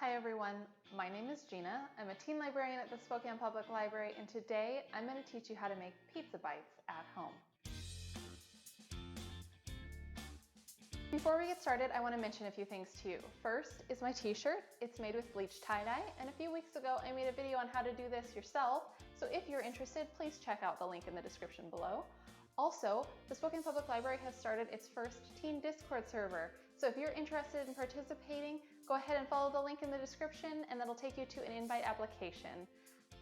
Hi everyone, my name is Gina. I'm a teen librarian at the Spokane Public Library, and today I'm going to teach you how to make pizza bites at home. Before we get started, I want to mention a few things to you. First is my t-shirt. It's made with bleached tie-dye, and a few weeks ago I made a video on how to do this yourself, so if you're interested, please check out the link in the description below. Also, the Spokane Public Library has started its first teen Discord server, so if you're interested in participating, go ahead and follow the link in the description and that'll take you to an invite application.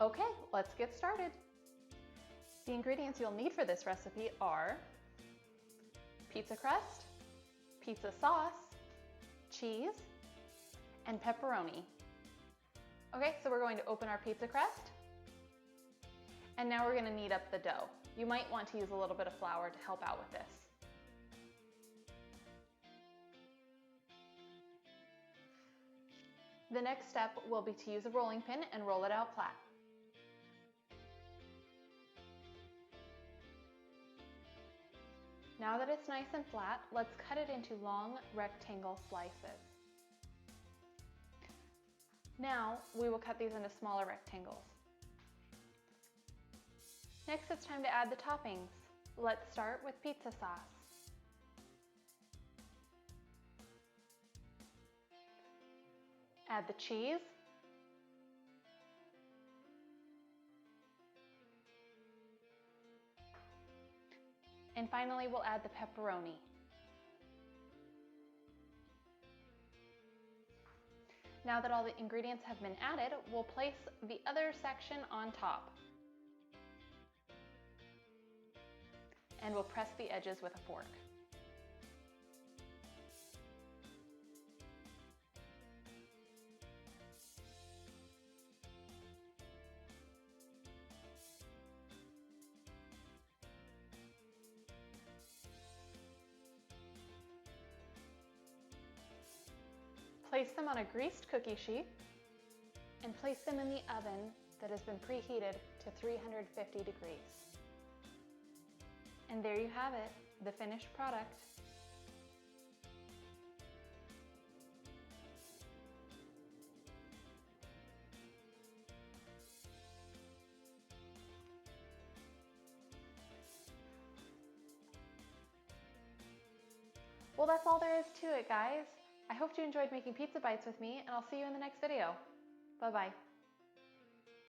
Okay, let's get started. The ingredients you'll need for this recipe are pizza crust, pizza sauce, cheese, and pepperoni. Okay, so we're going to open our pizza crust, and now we're going to knead up the dough. You might want to use a little bit of flour to help out with this. The next step will be to use a rolling pin and roll it out flat. Now that it's nice and flat, let's cut it into long rectangle slices. Now we will cut these into smaller rectangles. Next, it's time to add the toppings. Let's start with pizza sauce. Add the cheese. And finally, we'll add the pepperoni. Now that all the ingredients have been added, we'll place the other section on top. And we'll press the edges with a fork. Place them on a greased cookie sheet and place them in the oven that has been preheated to 350 degrees. And there you have it, the finished product. Well, that's all there is to it, guys. I hope you enjoyed making pizza bites with me, and I'll see you in the next video. Bye-bye.